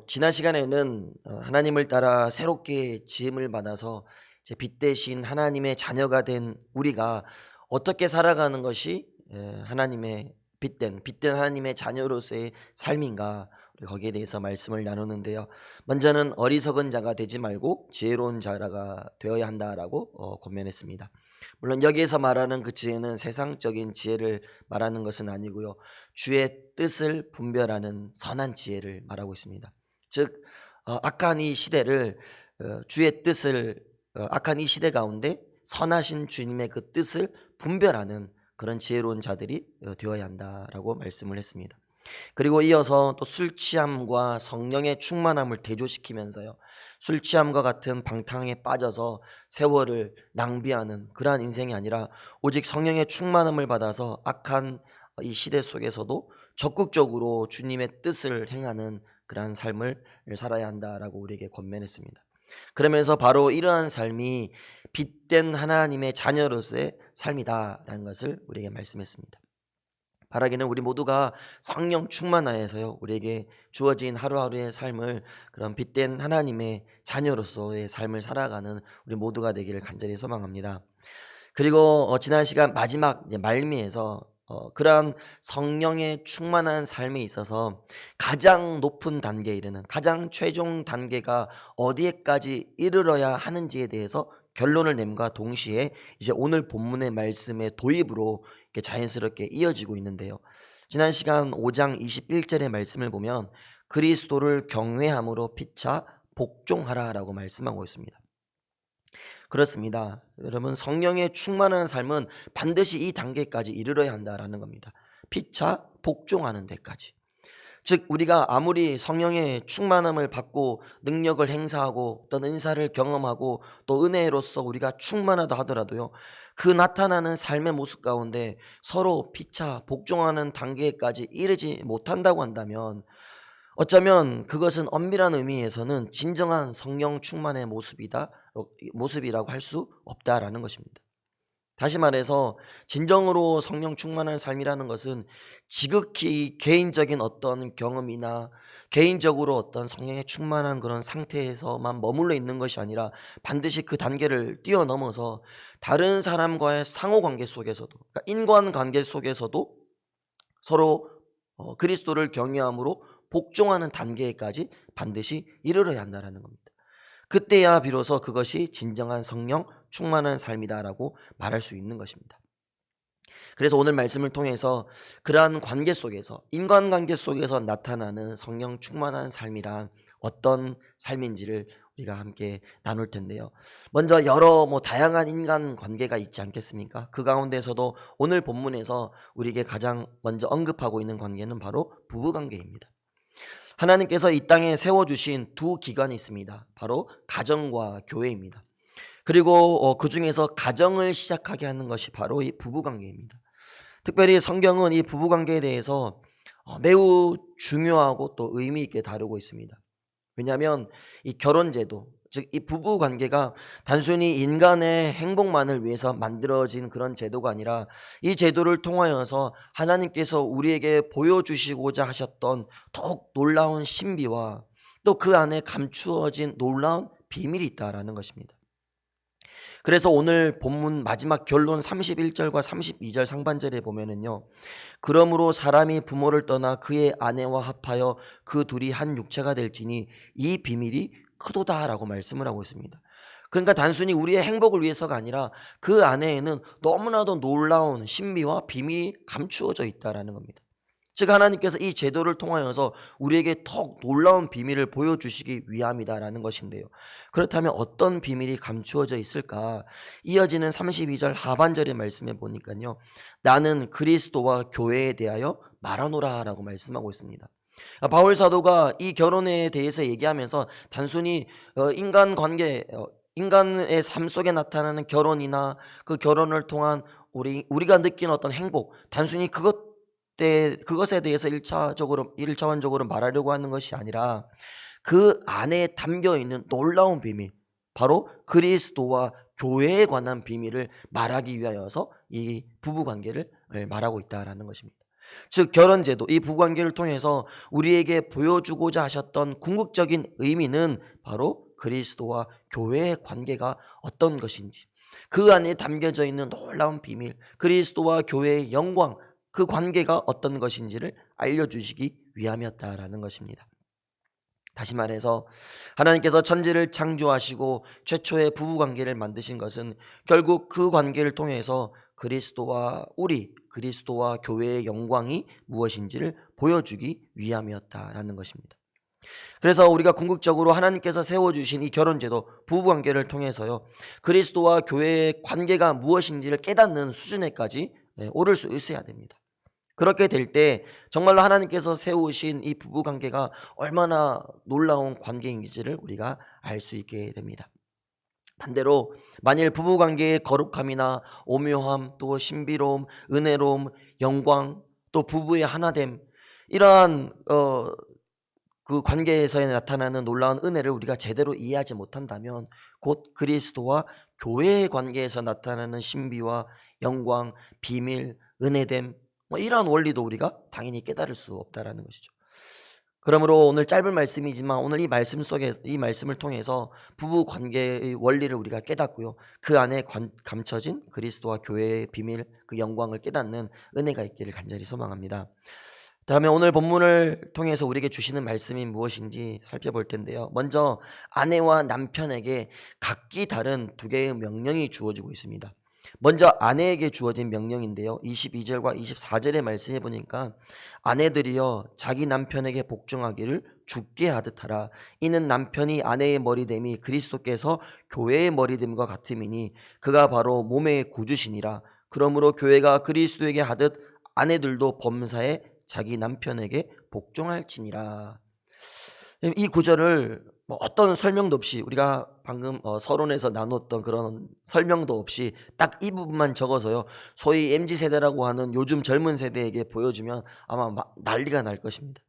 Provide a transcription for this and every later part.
지난 시간에는 하나님을 따라 새롭게 지음을 받아서 이제 빛 대신 하나님의 자녀가 된 우리가 어떻게 살아가는 것이 하나님의 빛된 하나님의 자녀로서의 삶인가, 우리 거기에 대해서 말씀을 나누는데요. 먼저는 어리석은 자가 되지 말고 지혜로운 자가 되어야 한다라고 권면했습니다. 물론 여기에서 말하는 그 지혜는 세상적인 지혜를 말하는 것은 아니고요. 주의 뜻을 분별하는 선한 지혜를 말하고 있습니다. 즉 악한 이 시대를 주의 뜻을 악한 이 시대 가운데 선하신 주님의 그 뜻을 분별하는 그런 지혜로운 자들이 되어야 한다라고 말씀을 했습니다. 그리고 이어서 또 술 취함과 성령의 충만함을 대조시키면서요, 술 취함과 같은 방탕에 빠져서 세월을 낭비하는 그러한 인생이 아니라 오직 성령의 충만함을 받아서 악한 이 시대 속에서도 적극적으로 주님의 뜻을 행하는 그러한 삶을 살아야 한다라고 우리에게 권면했습니다. 그러면서 바로 이러한 삶이 빛된 하나님의 자녀로서의 삶이다라는 것을 우리에게 말씀했습니다. 바라기는 우리 모두가 성령 충만하여서요, 우리에게 주어진 하루하루의 삶을 그런 빛된 하나님의 자녀로서의 삶을 살아가는 우리 모두가 되기를 간절히 소망합니다. 그리고 지난 시간 마지막 말미에서 그러한 성령의 충만한 삶에 있어서 가장 높은 단계에 이르는, 가장 최종 단계가 어디에까지 이르러야 하는지에 대해서 결론을 nem과 동시에 이제 오늘 본문의 말씀의 도입으로 이렇게 자연스럽게 이어지고 있는데요. 지난 시간 5장 21절의 말씀을 보면 그리스도를 경외함으로 피차 복종하라라고 말씀하고 있습니다. 그렇습니다. 여러분, 성령의 충만한 삶은 반드시 이 단계까지 이르러야 한다라는 겁니다. 피차 복종하는 데까지. 즉 우리가 아무리 성령의 충만함을 받고 능력을 행사하고 어떤 은사를 경험하고 또 은혜로서 우리가 충만하다 하더라도요, 그 나타나는 삶의 모습 가운데 서로 피차 복종하는 단계까지 이르지 못한다고 한다면 어쩌면 그것은 엄밀한 의미에서는 진정한 성령 충만의 모습이라고 할 수 없다라는 것입니다. 다시 말해서 진정으로 성령 충만한 삶이라는 것은 지극히 개인적인 어떤 경험이나 개인적으로 어떤 성령의 충만한 그런 상태에서만 머물러 있는 것이 아니라 반드시 그 단계를 뛰어넘어서 다른 사람과의 상호관계 속에서도, 그러니까 인간관계 속에서도 서로 그리스도를 경외함으로 복종하는 단계까지 반드시 이르러야 한다는 겁니다. 그때야 비로소 그것이 진정한 성령 충만한 삶이다라고 말할 수 있는 것입니다. 그래서 오늘 말씀을 통해서 그러한 관계 속에서, 인간관계 속에서 나타나는 성령 충만한 삶이란 어떤 삶인지를 우리가 함께 나눌 텐데요. 먼저 여러 다양한 인간 관계가 있지 않겠습니까? 그 가운데서도 오늘 본문에서 우리에게 가장 먼저 언급하고 있는 관계는 바로 부부 관계입니다. 하나님께서 이 땅에 세워주신 두 기관이 있습니다. 바로 가정과 교회입니다. 그리고 그 중에서 가정을 시작하게 하는 것이 바로 이 부부관계입니다. 특별히 성경은 이 부부관계에 대해서 매우 중요하고 또 의미 있게 다루고 있습니다. 왜냐하면 이 결혼제도, 즉 이 부부관계가 단순히 인간의 행복만을 위해서 만들어진 그런 제도가 아니라 이 제도를 통하여서 하나님께서 우리에게 보여주시고자 하셨던 더욱 놀라운 신비와 또 그 안에 감추어진 놀라운 비밀이 있다라는 것입니다. 그래서 오늘 본문 마지막 결론 31절과 32절 상반절에 보면은요, 그러므로 사람이 부모를 떠나 그의 아내와 합하여 그 둘이 한 육체가 될지니 이 비밀이 크도다라고 말씀을 하고 있습니다. 그러니까 단순히 우리의 행복을 위해서가 아니라 그 안에는 너무나도 놀라운 신비와 비밀이 감추어져 있다라는 겁니다. 즉 하나님께서 이 제도를 통하여서 우리에게 더욱 놀라운 비밀을 보여주시기 위함이다라는 것인데요. 그렇다면 어떤 비밀이 감추어져 있을까? 이어지는 32절 하반절의 말씀에 보니까요, 나는 그리스도와 교회에 대하여 말하노라 라고 말씀하고 있습니다. 바울 사도가 이 결혼에 대해서 얘기하면서 단순히 인간의 삶 속에 나타나는 결혼이나 그 결혼을 통한 우리가 느끼는 어떤 행복, 단순히 그것에 대해서 1차원적으로 말하려고 하는 것이 아니라 그 안에 담겨 있는 놀라운 비밀, 바로 그리스도와 교회에 관한 비밀을 말하기 위하여서 이 부부 관계를 말하고 있다라는 것입니다. 즉 결혼제도, 이 부부관계를 통해서 우리에게 보여주고자 하셨던 궁극적인 의미는 바로 그리스도와 교회의 관계가 어떤 것인지, 그 안에 담겨져 있는 놀라운 비밀, 그리스도와 교회의 영광, 그 관계가 어떤 것인지를 알려주시기 위함이었다라는 것입니다. 다시 말해서 하나님께서 천지를 창조하시고 최초의 부부관계를 만드신 것은 결국 그 관계를 통해서 그리스도와 교회의 영광이 무엇인지를 보여주기 위함이었다라는 것입니다. 그래서 우리가 궁극적으로 하나님께서 세워주신 이 결혼제도, 부부관계를 통해서요, 그리스도와 교회의 관계가 무엇인지를 깨닫는 수준에까지 오를 수 있어야 됩니다. 그렇게 될 때 정말로 하나님께서 세우신 이 부부관계가 얼마나 놀라운 관계인지를 우리가 알 수 있게 됩니다. 반대로 만일 부부관계의 거룩함이나 오묘함, 또 신비로움, 은혜로움, 영광, 또 부부의 하나됨, 이러한 그 관계에서 나타나는 놀라운 은혜를 우리가 제대로 이해하지 못한다면 곧 그리스도와 교회의 관계에서 나타나는 신비와 영광, 비밀, 은혜됨, 이러한 원리도 우리가 당연히 깨달을 수 없다라는 것이죠. 그러므로 오늘 짧은 말씀이지만 오늘 이 말씀 속에, 이 말씀을 통해서 부부 관계의 원리를 우리가 깨닫고요, 그 안에 감춰진 그리스도와 교회의 비밀, 그 영광을 깨닫는 은혜가 있기를 간절히 소망합니다. 다음에 오늘 본문을 통해서 우리에게 주시는 말씀이 무엇인지 살펴볼 텐데요. 먼저 아내와 남편에게 각기 다른 두 개의 명령이 주어지고 있습니다. 먼저 아내에게 주어진 명령인데요, 22절과 24절의 말씀해 보니까 아내들이여 자기 남편에게 복종하기를 주께 하듯 하라. 이는 남편이 아내의 머리됨이 그리스도께서 교회의 머리됨과 같음이니 그가 바로 몸의 구주시니라. 그러므로 교회가 그리스도에게 하듯 아내들도 범사에 자기 남편에게 복종할지니라. 이 구절을 어떤 설명도 없이, 우리가 방금 서론에서 나눴던 그런 설명도 없이 딱 이 부분만 적어서요, 소위 MZ세대라고 하는 요즘 젊은 세대에게 보여주면 아마 난리가 날 것입니다.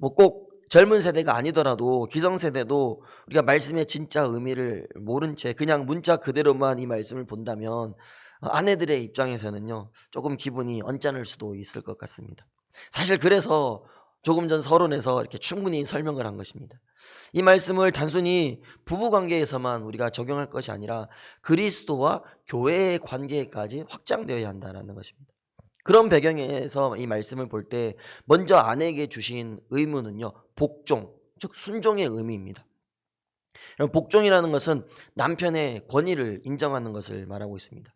꼭 젊은 세대가 아니더라도 기성세대도 우리가 말씀의 진짜 의미를 모른 채 그냥 문자 그대로만 이 말씀을 본다면 아내들의 입장에서는요, 조금 기분이 언짢을 수도 있을 것 같습니다. 사실 그래서 조금 전 서론에서 이렇게 충분히 설명을 한 것입니다. 이 말씀을 단순히 부부관계에서만 우리가 적용할 것이 아니라 그리스도와 교회의 관계까지 확장되어야 한다는 것입니다. 그런 배경에서 이 말씀을 볼 때 먼저 아내에게 주신 의무는요, 복종, 즉 순종의 의미입니다. 복종이라는 것은 남편의 권위를 인정하는 것을 말하고 있습니다.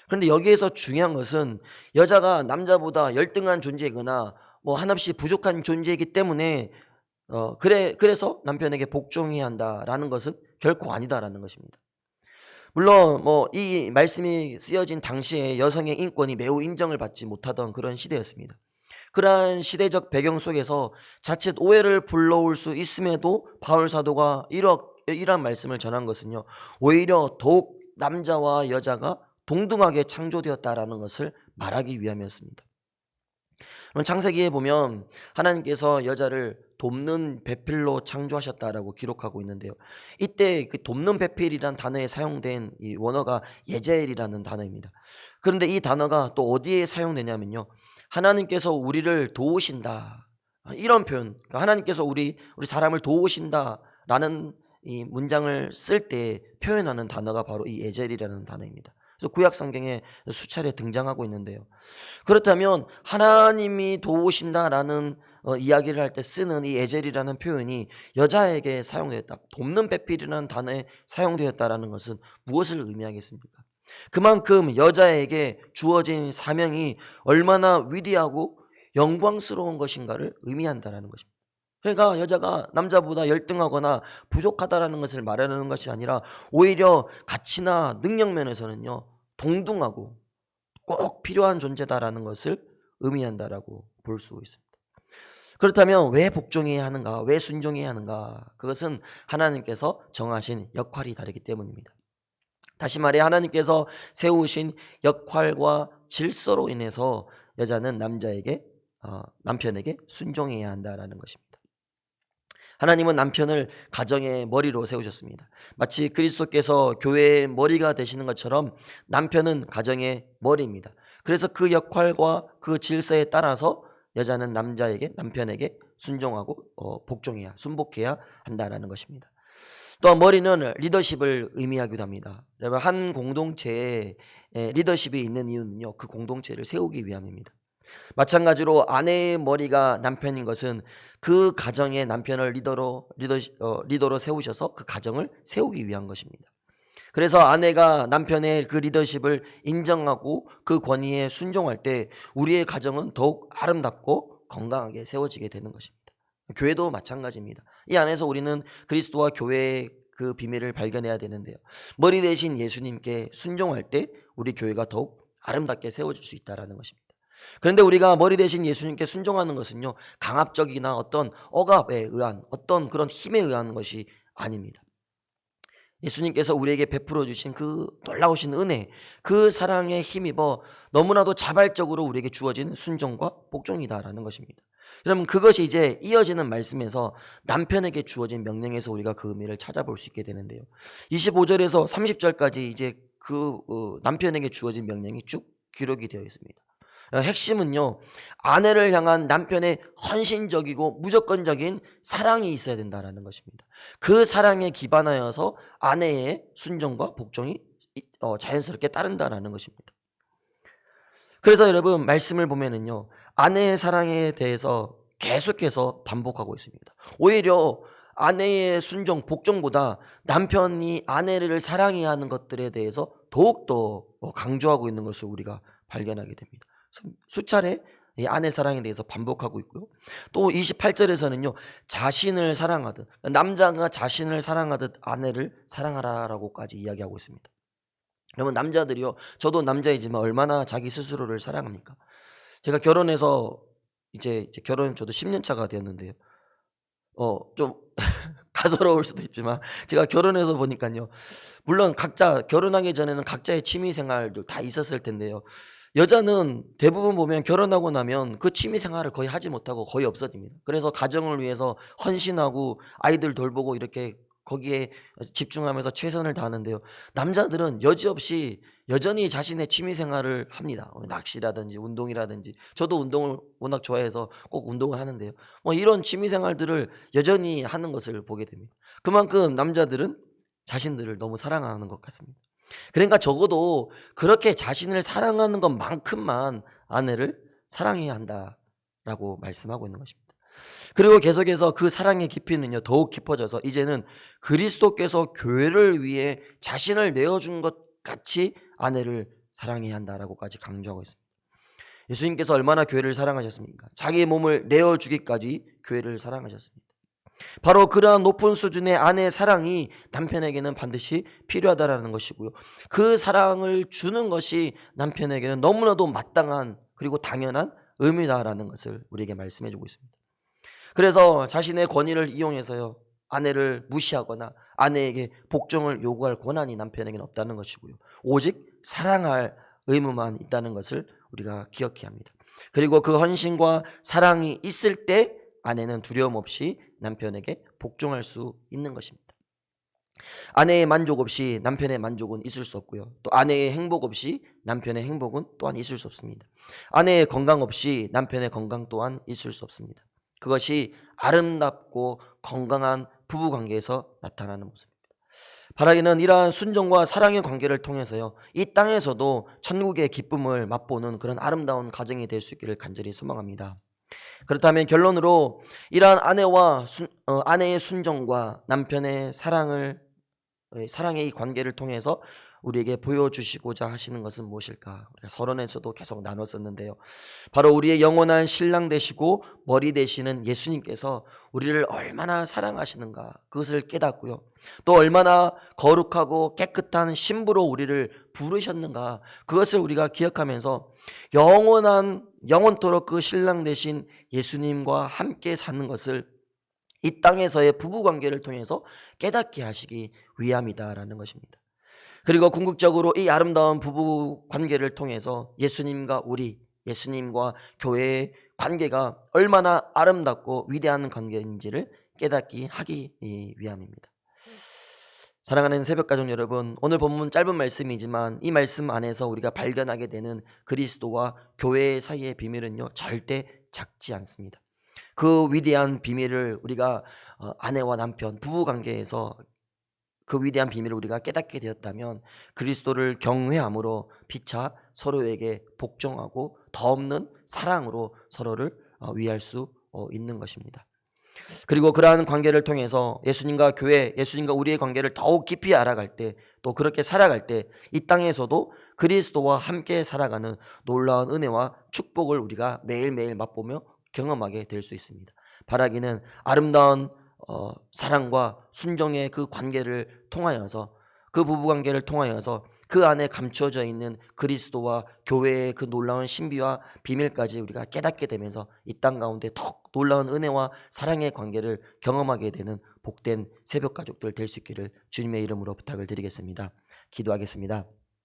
그런데 여기에서 중요한 것은 여자가 남자보다 열등한 존재이거나 한없이 부족한 존재이기 때문에 그래서 남편에게 복종해야 한다라는 것은 결코 아니다라는 것입니다. 물론 이 말씀이 쓰여진 당시에 여성의 인권이 매우 인정을 받지 못하던 그런 시대였습니다. 그러한 시대적 배경 속에서 자칫 오해를 불러올 수 있음에도 바울 사도가 이러한 말씀을 전한 것은요, 오히려 더욱 남자와 여자가 동등하게 창조되었다라는 것을 말하기 위함이었습니다. 창세기에 보면 하나님께서 여자를 돕는 배필로 창조하셨다라고 기록하고 있는데요, 이때 그 돕는 배필이란 단어에 사용된 이 원어가 예젤이라는 단어입니다. 그런데 이 단어가 또 어디에 사용되냐면요, 하나님께서 우리를 도우신다, 이런 표현, 그러니까 하나님께서 우리 사람을 도우신다라는 이 문장을 쓸 때 표현하는 단어가 바로 이 예젤이라는 단어입니다. 그래서 구약 성경에 수차례 등장하고 있는데요, 그렇다면 하나님이 도우신다라는 이야기를 할 때 쓰는 이 에젤이라는 표현이 여자에게 사용되었다, 돕는 배필이라는 단어에 사용되었다라는 것은 무엇을 의미하겠습니까? 그만큼 여자에게 주어진 사명이 얼마나 위대하고 영광스러운 것인가를 의미한다라는 것입니다. 그러니까 여자가 남자보다 열등하거나 부족하다라는 것을 말하는 것이 아니라 오히려 가치나 능력 면에서는요, 동등하고 꼭 필요한 존재다라는 것을 의미한다라고 볼 수 있습니다. 그렇다면 왜 복종해야 하는가, 왜 순종해야 하는가? 그것은 하나님께서 정하신 역할이 다르기 때문입니다. 다시 말해 하나님께서 세우신 역할과 질서로 인해서 여자는 남편에게 순종해야 한다라는 것입니다. 하나님은 남편을 가정의 머리로 세우셨습니다. 마치 그리스도께서 교회의 머리가 되시는 것처럼 남편은 가정의 머리입니다. 그래서 그 역할과 그 질서에 따라서 여자는 남편에게 순종하고 순복해야 한다라는 것입니다. 또 머리는 리더십을 의미하기도 합니다. 여러분, 한 공동체에 리더십이 있는 이유는요, 그 공동체를 세우기 위함입니다. 마찬가지로 아내의 머리가 남편인 것은 그 가정의 남편을 리더로 세우셔서 그 가정을 세우기 위한 것입니다. 그래서 아내가 남편의 그 리더십을 인정하고 그 권위에 순종할 때 우리의 가정은 더욱 아름답고 건강하게 세워지게 되는 것입니다. 교회도 마찬가지입니다. 이 안에서 우리는 그리스도와 교회의 그 비밀을 발견해야 되는데요, 머리 대신 예수님께 순종할 때 우리 교회가 더욱 아름답게 세워질 수 있다는 것입니다. 그런데 우리가 머리 대신 예수님께 순종하는 것은요, 강압적이나 어떤 억압에 의한 어떤 그런 힘에 의한 것이 아닙니다. 예수님께서 우리에게 베풀어 주신 그 놀라우신 은혜, 그 사랑에 힘입어 너무나도 자발적으로 우리에게 주어진 순종과 복종이다라는 것입니다. 여러분, 그것이 이제 이어지는 말씀에서 남편에게 주어진 명령에서 우리가 그 의미를 찾아볼 수 있게 되는데요, 25절에서 30절까지 이제 남편에게 주어진 명령이 쭉 기록이 되어 있습니다. 핵심은요, 아내를 향한 남편의 헌신적이고 무조건적인 사랑이 있어야 된다라는 것입니다. 그 사랑에 기반하여서 아내의 순종과 복종이 자연스럽게 따른다라는 것입니다. 그래서 여러분, 말씀을 보면은요, 아내의 사랑에 대해서 계속해서 반복하고 있습니다. 오히려 아내의 순종, 복종보다 남편이 아내를 사랑해야 하는 것들에 대해서 더욱더 강조하고 있는 것을 우리가 발견하게 됩니다. 수차례 이 아내 사랑에 대해서 반복하고 있고요. 또 28절에서는요, 자신을 사랑하듯, 남자가 자신을 사랑하듯 아내를 사랑하라라고까지 이야기하고 있습니다. 여러분, 남자들이요, 저도 남자이지만 얼마나 자기 스스로를 사랑합니까? 제가 결혼해서 이제 결혼 저도 10년 차가 되었는데요, 좀 가소로울 수도 있지만 제가 결혼해서 보니까요, 물론 각자 결혼하기 전에는 각자의 취미 생활도 다 있었을 텐데요, 여자는 대부분 보면 결혼하고 나면 그 취미 생활을 거의 하지 못하고 거의 없어집니다. 그래서 가정을 위해서 헌신하고 아이들 돌보고 이렇게 거기에 집중하면서 최선을 다하는데요, 남자들은 여지없이 여전히 자신의 취미 생활을 합니다. 낚시라든지 운동이라든지, 저도 운동을 워낙 좋아해서 꼭 운동을 하는데요, 이런 취미 생활들을 여전히 하는 것을 보게 됩니다. 그만큼 남자들은 자신들을 너무 사랑하는 것 같습니다. 그러니까 적어도 그렇게 자신을 사랑하는 것만큼만 아내를 사랑해야 한다라고 말씀하고 있는 것입니다. 그리고 계속해서 그 사랑의 깊이는요, 더욱 깊어져서 이제는 그리스도께서 교회를 위해 자신을 내어준 것 같이 아내를 사랑해야 한다라고까지 강조하고 있습니다. 예수님께서 얼마나 교회를 사랑하셨습니까? 자기의 몸을 내어주기까지 교회를 사랑하셨습니다. 바로 그러한 높은 수준의 아내의 사랑이 남편에게는 반드시 필요하다라는 것이고요, 그 사랑을 주는 것이 남편에게는 너무나도 마땅한 그리고 당연한 의무다라는 것을 우리에게 말씀해 주고 있습니다. 그래서 자신의 권위를 이용해서요, 아내를 무시하거나 아내에게 복종을 요구할 권한이 남편에게는 없다는 것이고요, 오직 사랑할 의무만 있다는 것을 우리가 기억해야 합니다. 그리고 그 헌신과 사랑이 있을 때 아내는 두려움 없이 남편에게 복종할 수 있는 것입니다. 아내의 만족 없이 남편의 만족은 있을 수 없고요, 또 아내의 행복 없이 남편의 행복은 또한 있을 수 없습니다. 아내의 건강 없이 남편의 건강 또한 있을 수 없습니다. 그것이 아름답고 건강한 부부관계에서 나타나는 모습입니다. 바라기는 이러한 순종과 사랑의 관계를 통해서요, 이 땅에서도 천국의 기쁨을 맛보는 그런 아름다운 가정이 될 수 있기를 간절히 소망합니다. 그렇다면 결론으로 이러한 아내의 순종과 남편의 사랑의 이 관계를 통해서 우리에게 보여주시고자 하시는 것은 무엇일까? 우리가 서론에서도 계속 나눴었는데요, 바로 우리의 영원한 신랑 되시고 머리 되시는 예수님께서 우리를 얼마나 사랑하시는가, 그것을 깨닫고요, 또 얼마나 거룩하고 깨끗한 신부로 우리를 부르셨는가, 그것을 우리가 기억하면서 영원토록 그 신랑 되신 예수님과 함께 사는 것을 이 땅에서의 부부관계를 통해서 깨닫게 하시기 위함이다라는 것입니다. 그리고 궁극적으로 이 아름다운 부부관계를 통해서 예수님과 교회의 관계가 얼마나 아름답고 위대한 관계인지를 깨닫게 하기 위함입니다. 사랑하는 새벽가족 여러분, 오늘 본문 짧은 말씀이지만 이 말씀 안에서 우리가 발견하게 되는 그리스도와 교회 사이의 비밀은요, 절대 작지 않습니다. 그 위대한 비밀을 우리가 아내와 남편, 부부 관계에서 그 위대한 비밀을 우리가 깨닫게 되었다면 그리스도를 경외함으로 피차 서로에게 복종하고 더 없는 사랑으로 서로를 위할 수 있는 것입니다. 그리고 그러한 관계를 통해서 예수님과 교회, 예수님과 우리의 관계를 더욱 깊이 알아갈 때, 또 그렇게 살아갈 때 이 땅에서도 그리스도와 함께 살아가는 놀라운 은혜와 축복을 우리가 매일매일 맛보며 경험하게 될 수 있습니다. 바라기는 아름다운 사랑과 순종의 그 관계를 통하여서, 그 부부관계를 통하여서 그 안에 감추어져 있는 그리스도와 교회의 그 놀라운 신비와 비밀까지 우리가 깨닫게 되면서 이 땅 가운데 더욱 놀라운 은혜와 사랑의 관계를 경험하게 되는 복된 새벽 가족들 될 수 있기를 주님의 이름으로 부탁을 드리겠습니다. 기도하겠습니다.